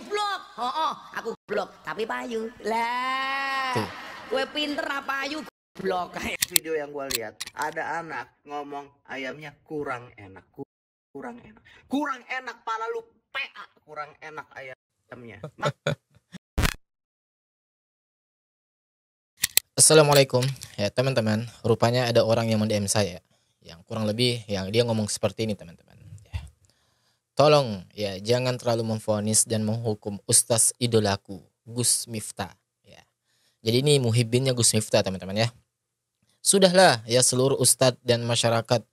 goblok. Oh, aku goblok tapi payu. Lah, gue pinter apa payu goblok. Video yang gue lihat ada anak ngomong ayamnya kurang enak, kurang enak pala lu PA, kurang enak ayamnya. Assalamualaikum ya teman-teman, rupanya ada orang yang mendm saya yang kurang lebih yang dia ngomong seperti ini teman-teman ya. Tolong ya jangan terlalu memvonis dan menghukum Ustaz idolaku Gus Miftah ya. Jadi ini muhibbinnya Gus Miftah teman-teman ya. Sudahlah ya seluruh ustadz dan masyarakat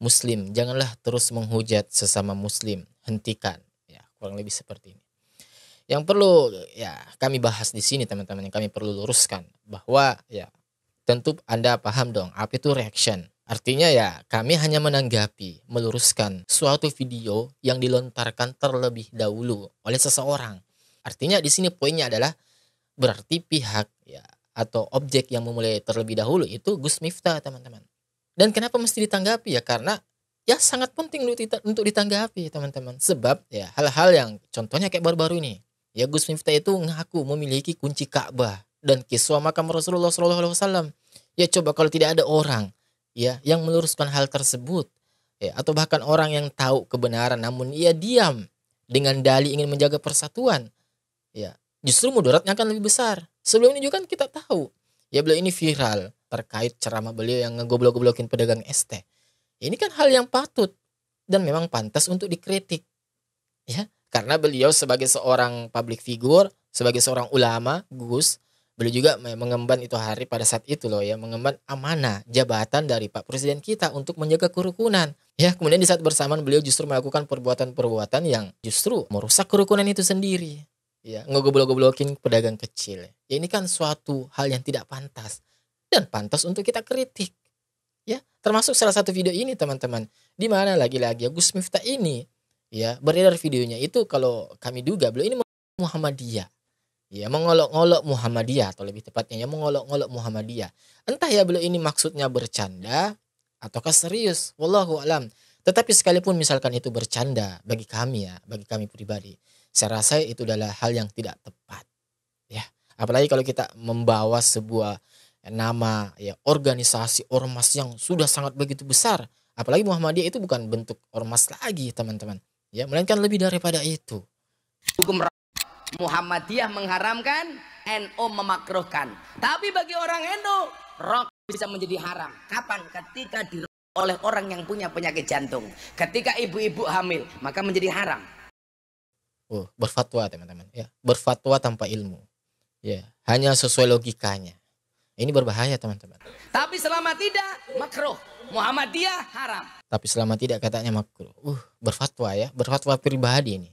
muslim, janganlah terus menghujat sesama muslim, hentikan ya, kurang lebih seperti ini. Yang perlu ya kami bahas di sini teman-teman, yang kami perlu luruskan bahwa ya tentu Anda paham dong apa itu reaction. Artinya ya kami hanya menanggapi, meluruskan suatu video yang dilontarkan terlebih dahulu oleh seseorang. Artinya di sini poinnya adalah berarti pihak ya atau objek yang memulai terlebih dahulu itu Gus Miftah teman-teman. Dan kenapa mesti ditanggapi ya, karena ya sangat penting untuk ditanggapi teman-teman. Sebab ya hal-hal yang contohnya kayak baru-baru ini. Ya Gus Miftah itu ngaku memiliki kunci Ka'bah dan kiswah makam Rasulullah SAW. Ya coba kalau tidak ada orang ya yang meluruskan hal tersebut ya, atau bahkan orang yang tahu kebenaran namun ia diam dengan dalih ingin menjaga persatuan, ya justru mudaratnya akan lebih besar. Sebelum ini juga kan kita tahu ya beliau ini viral terkait ceramah beliau yang ngegoblok-goblokin pedagang ST. Ini kan hal yang patut dan memang pantas untuk dikritik ya. Karena beliau sebagai seorang public figure, sebagai seorang ulama, Gus, beliau juga mengemban itu hari pada saat itu loh ya, mengemban amanah jabatan dari Pak Presiden kita untuk menjaga kerukunan. Ya, kemudian di saat bersamaan beliau justru melakukan perbuatan-perbuatan yang justru merusak kerukunan itu sendiri. Ya, ngegoblok-goblokin pedagang kecil. Ya, ini kan suatu hal yang tidak pantas dan pantas untuk kita kritik. Ya, termasuk salah satu video ini teman-teman. Di mana lagi-lagi Gus Miftah ini ya beredar videonya itu, kalau kami duga beliau ini Muhammadiyah ya, mengolok-olok Muhammadiyah atau lebih tepatnya ya mengolok-olok Muhammadiyah. Entah ya beliau ini maksudnya bercanda ataukah serius, wallahu alam. Tetapi sekalipun misalkan itu bercanda, bagi kami ya, bagi kami pribadi, saya rasa itu adalah hal yang tidak tepat ya. Apalagi kalau kita membawa sebuah nama ya organisasi ormas yang sudah sangat begitu besar, apalagi Muhammadiyah itu bukan bentuk ormas lagi teman-teman ya, melainkan lebih daripada itu. Hukum Muhammadiyah mengharamkan, NU memakruhkan. Tapi bagi orang NU, rokok bisa menjadi haram. Kapan? Ketika dirokok oleh orang yang punya penyakit jantung. Ketika ibu-ibu hamil, maka menjadi haram. Berfatwa teman-teman ya, berfatwa tanpa ilmu ya, hanya sesuai logikanya. Ini berbahaya teman-teman. Tapi selama tidak, makruh. Muhammadiyah haram. Tapi selama tidak katanya makruh. Berfatwa ya, berfatwa pribadi ini.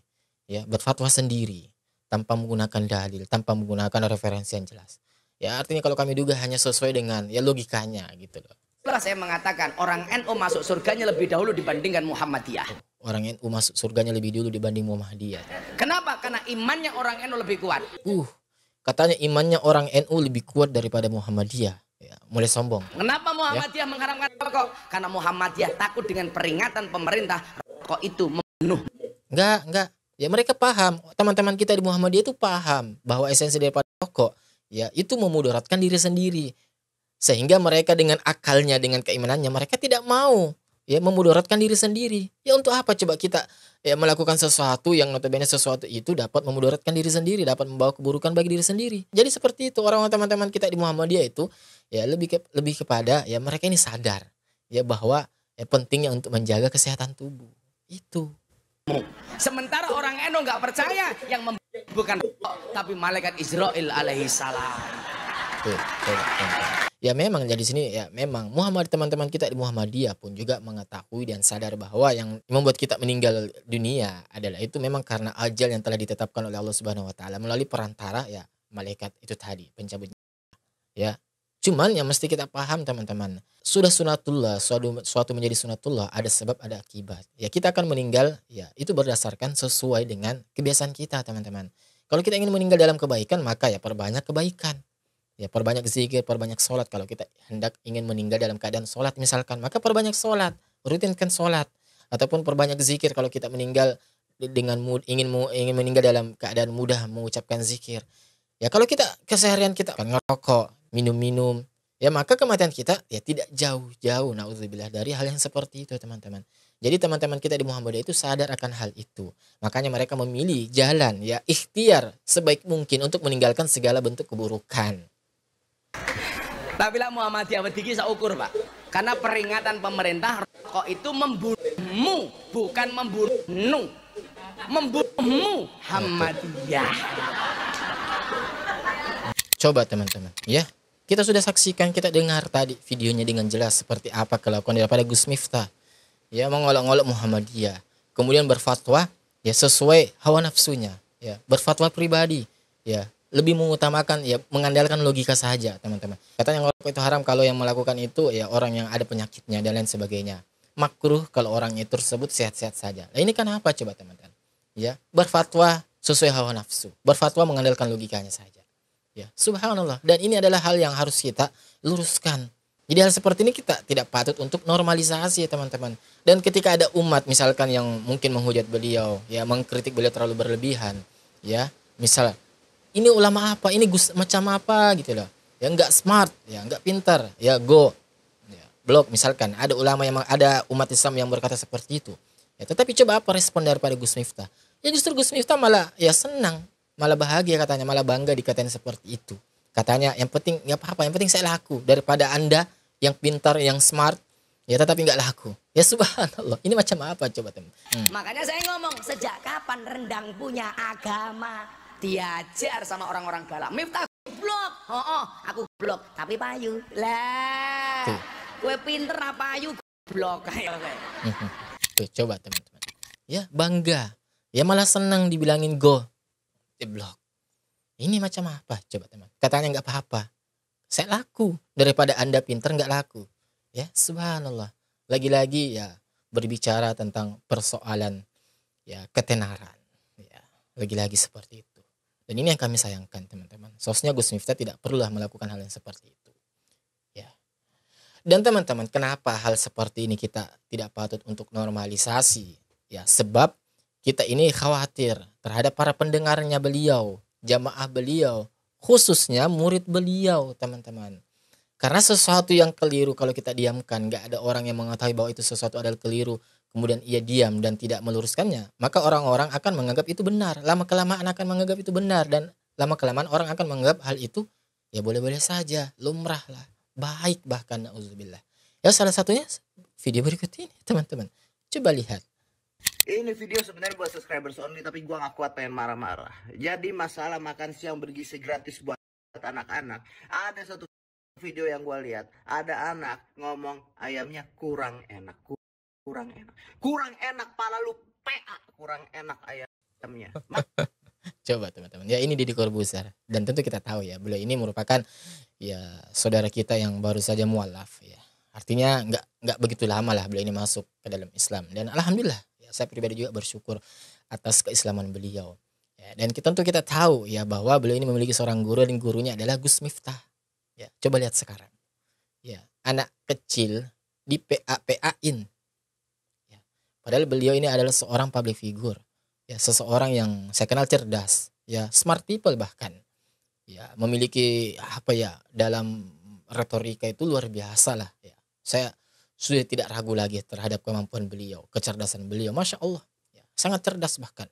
Ya, berfatwa sendiri tanpa menggunakan dalil, tanpa menggunakan referensi yang jelas. Ya, artinya kalau kami duga hanya sesuai dengan ya logikanya gitu loh. Setelah saya mengatakan orang NU masuk surganya lebih dahulu dibandingkan Muhammadiyah. Orang NU masuk surganya lebih dulu dibanding Muhammadiyah. Kenapa? Karena imannya orang NU lebih kuat. Katanya imannya orang NU lebih kuat daripada Muhammadiyah. Ya, mulai sombong. Kenapa Muhammadiyah mengharamkan rokok? Karena Muhammadiyah takut dengan peringatan pemerintah rokok itu membunuh. Enggak. Ya mereka paham, teman-teman kita di Muhammadiyah itu paham bahwa esensi daripada rokok ya itu memudaratkan diri sendiri. Sehingga mereka dengan akalnya, dengan keimanannya mereka tidak mau ya memudaratkan diri sendiri. Ya untuk apa coba kita ya melakukan sesuatu yang notabene sesuatu itu dapat memudaratkan diri sendiri, dapat membawa keburukan bagi diri sendiri. Jadi seperti itu orang teman-teman kita di Muhammadiyah itu ya lebih kepada ya mereka ini sadar ya bahwa ya pentingnya untuk menjaga kesehatan tubuh. Itu. Sementara orang NU nggak percaya yang bukan rokok tapi malaikat Israel alaihi salam. Ya memang jadi sini ya memang teman-teman kita di Muhammadiyah pun juga mengetahui dan sadar bahwa yang membuat kita meninggal dunia adalah itu memang karena ajal yang telah ditetapkan oleh Allah Subhanahu wa taala melalui perantara ya malaikat itu tadi pencabut ya. Cuman yang mesti kita paham teman-teman, sudah sunatullah, suatu menjadi sunatullah ada sebab ada akibat. Ya kita akan meninggal ya itu berdasarkan sesuai dengan kebiasaan kita teman-teman. Kalau kita ingin meninggal dalam kebaikan maka ya perbanyak kebaikan. Ya perbanyak zikir, perbanyak sholat. Kalau kita hendak ingin meninggal dalam keadaan sholat misalkan, maka perbanyak sholat, rutinkan sholat. Ataupun perbanyak zikir kalau kita meninggal ingin meninggal dalam keadaan mudah mengucapkan zikir. Ya kalau kita keseharian kita kan ngerokok, minum-minum, ya maka kematian kita ya tidak jauh-jauh naudzubillah dari hal yang seperti itu teman-teman. Jadi teman-teman kita di Muhammadiyah itu sadar akan hal itu. Makanya mereka memilih jalan ya ikhtiar sebaik mungkin untuk meninggalkan segala bentuk keburukan. Tapi lah Muhammadiyah wedi saya ukur Pak. Karena peringatan pemerintah rokok itu membunuhmu, bukan membunuhmu. Membunuhmu Muhammadiyah. Coba teman-teman ya. Kita sudah saksikan, kita dengar tadi videonya dengan jelas seperti apa kelakuan daripada Gus Miftah. Ya mengolok-olok Muhammadiyah. Kemudian berfatwa ya sesuai hawa nafsunya. Ya berfatwa pribadi. Ya lebih mengutamakan ya mengandalkan logika saja teman-teman. Katanya ngerokok itu haram kalau yang melakukan itu ya orang yang ada penyakitnya dan lain sebagainya. Makruh kalau orang itu tersebut sehat-sehat saja. Nah ini kan apa coba teman-teman? Ya berfatwa sesuai hawa nafsu. Berfatwa mengandalkan logikanya saja. Ya subhanallah. Dan ini adalah hal yang harus kita luruskan. Jadi hal seperti ini kita tidak patut untuk normalisasi ya teman-teman. Dan ketika ada umat misalkan yang mungkin menghujat beliau, ya mengkritik beliau terlalu berlebihan, ya misal ini ulama apa, ini Gus macam apa gitu loh, ya nggak smart, ya nggak pintar, ya go, ya, blok misalkan. Ada ulama yang ada umat Islam yang berkata seperti itu. Ya, tetapi coba apa respon daripada Gus Miftah? Ya justru Gus Miftah malah ya senang, malah bahagia katanya, malah bangga dikatain seperti itu. Katanya yang penting nggak apa-apa, yang penting saya laku daripada Anda yang pintar, yang smart, ya tetapi nggak laku. Ya subhanallah, ini macam apa coba teman? Makanya saya ngomong, sejak kapan rendang punya agama? Diajar sama orang-orang galak. Miftah blok, aku blok, tapi payu. Lah, gue pinter apa payu blok kayak. Tuh coba teman-teman. Ya bangga, ya malah senang dibilangin go, di blok. Ini macam apa coba teman? Katanya nggak apa-apa. Saya laku daripada Anda pinter nggak laku. Ya subhanallah. Lagi-lagi ya berbicara tentang persoalan ya ketenaran. Ya lagi-lagi seperti itu. Dan ini yang kami sayangkan teman-teman. Seharusnya Gus Miftah tidak perlulah melakukan hal yang seperti itu. Ya. Dan teman-teman, kenapa hal seperti ini kita tidak patut untuk normalisasi? Ya sebab kita ini khawatir terhadap para pendengarnya beliau, jamaah beliau, khususnya murid beliau teman-teman. Karena sesuatu yang keliru kalau kita diamkan, gak ada orang yang mengetahui bahwa itu sesuatu adalah keliru, kemudian ia diam dan tidak meluruskannya, maka orang-orang akan menganggap itu benar. Lama kelamaan akan menganggap itu benar, dan lama kelamaan orang akan menganggap hal itu ya boleh-boleh saja, lumrah lah, baik bahkan na'udzubillah. Ya salah satunya video berikut ini teman-teman. Coba lihat. Ini video sebenarnya buat subscribers only, tapi gua gak kuat pengen marah-marah. Jadi masalah makan siang bergizi gratis buat anak-anak. Ada satu video yang gua lihat, ada anak ngomong ayamnya kurang enak, kurang enak pala lu PA, kurang enak ayamnya. Coba teman-teman, ya ini Deddy Corbuzier, dan tentu kita tahu ya beliau ini merupakan ya saudara kita yang baru saja mualaf ya. Artinya nggak begitu lama lah beliau ini masuk ke dalam Islam, dan alhamdulillah ya, saya pribadi juga bersyukur atas keislaman beliau. Ya, dan tentu kita tahu ya bahwa beliau ini memiliki seorang guru, dan gurunya adalah Gus Miftah. Ya, coba lihat sekarang. Ya, anak kecil di PA-PA-in. Ya, padahal beliau ini adalah seorang public figure. Ya, seseorang yang saya kenal cerdas, ya, smart people bahkan. Ya, memiliki apa ya, dalam retorika itu luar biasa lah ya. Saya sudah tidak ragu lagi terhadap kemampuan beliau, kecerdasan beliau. Masya Allah, ya, sangat cerdas bahkan.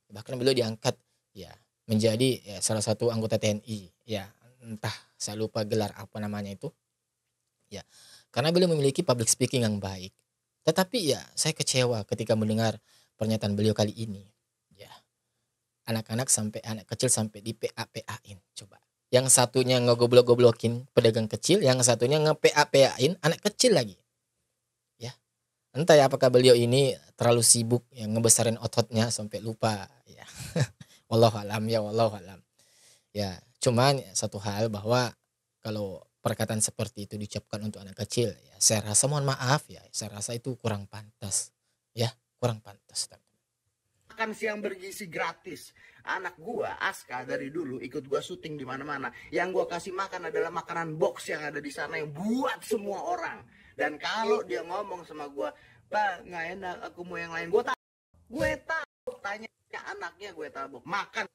Bahkan beliau diangkat ya menjadi ya, salah satu anggota TNI. Ya, entah saya lupa gelar apa namanya itu. Ya, karena beliau memiliki public speaking yang baik. Tetapi ya saya kecewa ketika mendengar pernyataan beliau kali ini. Ya, anak-anak sampai anak kecil sampai di PA-PA-in. Coba. Yang satunya ngegoblok-goblokin pedagang kecil, yang satunya nge-PA-PA-in anak kecil lagi. Ya. Entah ya apakah beliau ini terlalu sibuk yang ngebesarin ototnya sampai lupa ya. Wallahu alam ya, wallahu alam. Ya, cuman satu hal bahwa kalau perkataan seperti itu diucapkan untuk anak kecil, ya saya rasa mohon maaf ya, saya rasa itu kurang pantas. Ya, kurang pantas. Makan siang bergizi gratis. Anak gua Aska dari dulu ikut gua syuting di mana-mana. Yang gua kasih makan adalah makanan box yang ada di sana yang buat semua orang. Dan kalau dia ngomong sama gua, "Pak, nggak enak, aku mau yang lain." Gue tahu tanya anaknya gue tabok, makan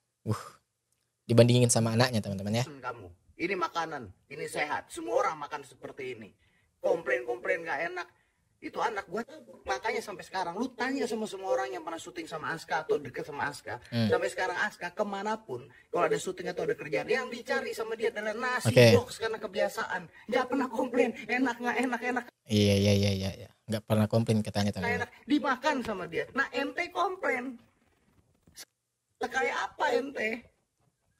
Dibandingin sama anaknya teman-teman ya. kamu. Ini makanan, ini sehat. Semua orang makan seperti ini. Komplain gak enak. Itu anak gue makanya sampai sekarang lu tanya sama semua orang yang pernah syuting sama Aska atau deket sama Aska, sampai sekarang Aska kemanapun kalau ada syuting atau ada kerjaan yang dicari sama dia adalah nasi box karena kebiasaan. Nggak pernah komplain enak nggak enak. Iya. Nggak pernah komplain katanya Enak teman-teman. dimakan sama dia. Nah ente komplain kayak apa ente?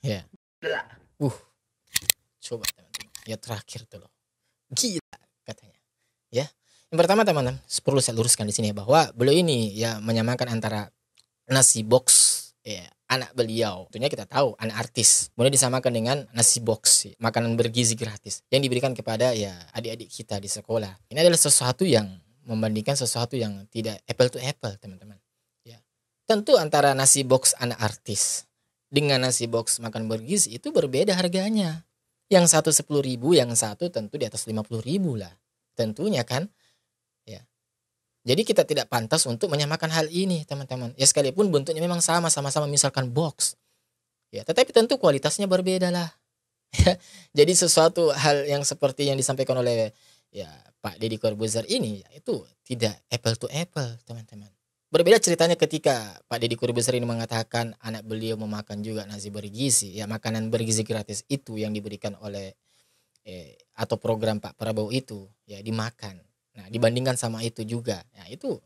Ya. Gila. Coba teman-teman. Ya terakhir tuh loh. Gila katanya. Ya. Yang pertama teman-teman, perlu saya luruskan di sini bahwa beliau ini ya menyamakan antara nasi box ya, anak beliau. Tentunya kita tahu anak artis. Kemudian disamakan dengan nasi box, ya, makanan bergizi gratis yang diberikan kepada ya adik-adik kita di sekolah. Ini adalah sesuatu yang membandingkan sesuatu yang tidak apple to apple, teman-teman. Ya. Tentu antara nasi box anak artis dengan nasi box makan bergizi itu berbeda harganya. Yang satu 10.000, yang satu tentu di atas 50.000 lah. Tentunya kan. Ya. Jadi kita tidak pantas untuk menyamakan hal ini, teman-teman. Ya sekalipun bentuknya memang sama-sama misalkan box. Ya, tetapi tentu kualitasnya berbeda lah. Jadi sesuatu hal yang seperti yang disampaikan oleh ya Pak Deddy Corbuzier ini ya, itu tidak apple to apple, teman-teman. Berbeda ceritanya ketika Pak Deddy Corbuzier ini mengatakan anak beliau memakan juga nasi bergizi, ya makanan bergizi gratis itu yang diberikan oleh atau program Pak Prabowo itu ya dimakan. Nah, dibandingkan sama itu juga, ya itu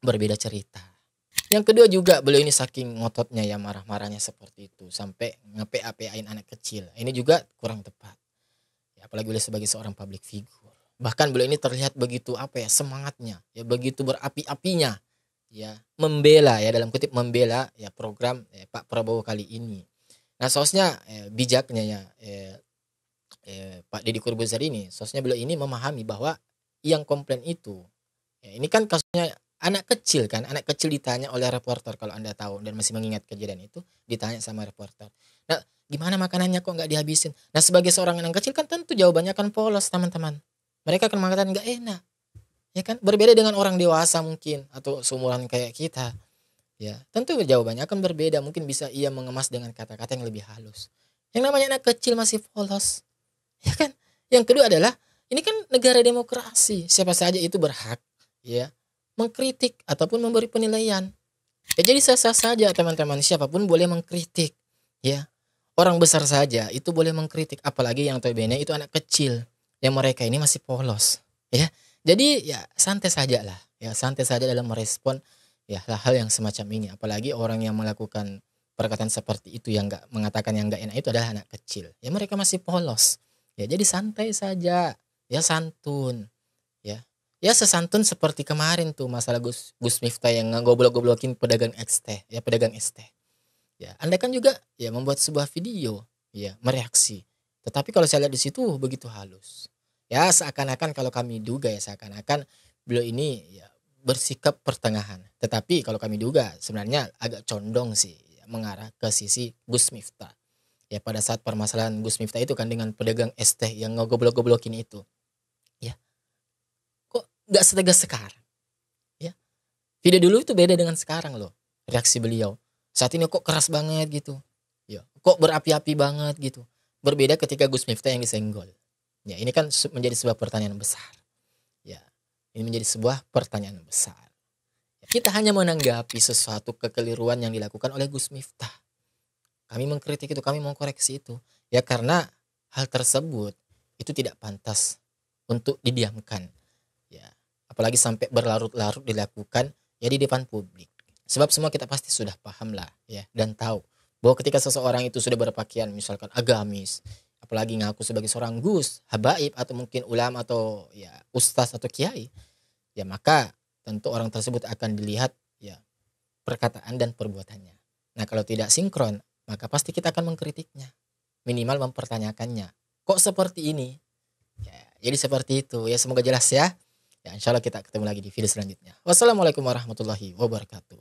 berbeda cerita. Yang kedua juga beliau ini saking ngototnya ya marah-marahnya seperti itu sampai nge-PA-PAin anak kecil. Ini juga kurang tepat. Ya, apalagi beliau sebagai seorang public figure. Bahkan beliau ini terlihat begitu semangatnya, ya begitu berapi-apinya, ya membela ya dalam kutip membela ya program Pak Prabowo kali ini. Nah, sosnya bijaknya ya Pak Deddy Corbuzier ini, sosnya beliau ini memahami bahwa yang komplain itu ya ini kan kasusnya anak kecil kan, anak kecil ditanya oleh reporter kalau Anda tahu dan masih mengingat kejadian itu, ditanya sama reporter. Nah, gimana makanannya kok nggak dihabisin? Nah, sebagai seorang anak kecil kan tentu jawabannya kan polos, teman-teman. Mereka akan mengatakan nggak enak. Ya kan? Berbeda dengan orang dewasa mungkin atau seumuran kayak kita. Ya, tentu jawabannya akan berbeda. Mungkin bisa ia mengemas dengan kata-kata yang lebih halus. Yang namanya anak kecil masih polos. Ya kan? Yang kedua adalah ini kan negara demokrasi. Siapa saja itu berhak ya mengkritik ataupun memberi penilaian. Ya, jadi sah-sah saja teman-teman, siapapun boleh mengkritik. Ya. Orang besar saja itu boleh mengkritik, apalagi yang notabene itu anak kecil yang mereka ini masih polos. Ya. Jadi ya santai saja lah. Ya, santai saja dalam merespon ya hal-hal yang semacam ini. Apalagi orang yang melakukan perkataan seperti itu yang enggak mengatakan yang enggak enak itu adalah anak kecil. Ya mereka masih polos. Ya jadi santai saja. Ya santun. Ya sesantun seperti kemarin tuh masalah Gus Miftah yang ngegoblok-goblokin pedagang es teh, ya pedagang es teh. Ya, Anda kan juga ya membuat sebuah video, ya mereaksi. Tetapi kalau saya lihat di situ begitu halus. Ya seakan-akan kalau kami duga ya seakan-akan beliau ini ya bersikap pertengahan. Tetapi kalau kami duga sebenarnya agak condong sih ya, mengarah ke sisi Gus Miftah. Ya pada saat permasalahan Gus Miftah itu kan dengan pedagang es teh yang ngegoblok-goblokin itu. Gak setegas sekarang ya. Video dulu itu beda dengan sekarang loh. Reaksi beliau saat ini kok keras banget gitu ya, kok berapi-api banget gitu. Berbeda ketika Gus Miftah yang disenggol ya. Ini kan menjadi sebuah pertanyaan besar ya. Ini menjadi sebuah pertanyaan besar ya. Kita hanya menanggapi sesuatu kekeliruan yang dilakukan oleh Gus Miftah. Kami mengkritik itu, kami mengkoreksi itu ya, karena hal tersebut itu tidak pantas untuk didiamkan. Apalagi sampai berlarut-larut dilakukan ya di depan publik. Sebab semua kita pasti sudah paham lah ya dan tahu bahwa ketika seseorang itu sudah berpakaian misalkan agamis, apalagi ngaku sebagai seorang gus, habaib atau mungkin ulama atau ya ustaz atau kiai, ya maka tentu orang tersebut akan dilihat ya perkataan dan perbuatannya. Nah, kalau tidak sinkron, maka pasti kita akan mengkritiknya, minimal mempertanyakannya. Kok seperti ini? Ya, jadi seperti itu ya, semoga jelas ya. Ya, insya Allah kita ketemu lagi di video selanjutnya. Wassalamualaikum warahmatullahi wabarakatuh.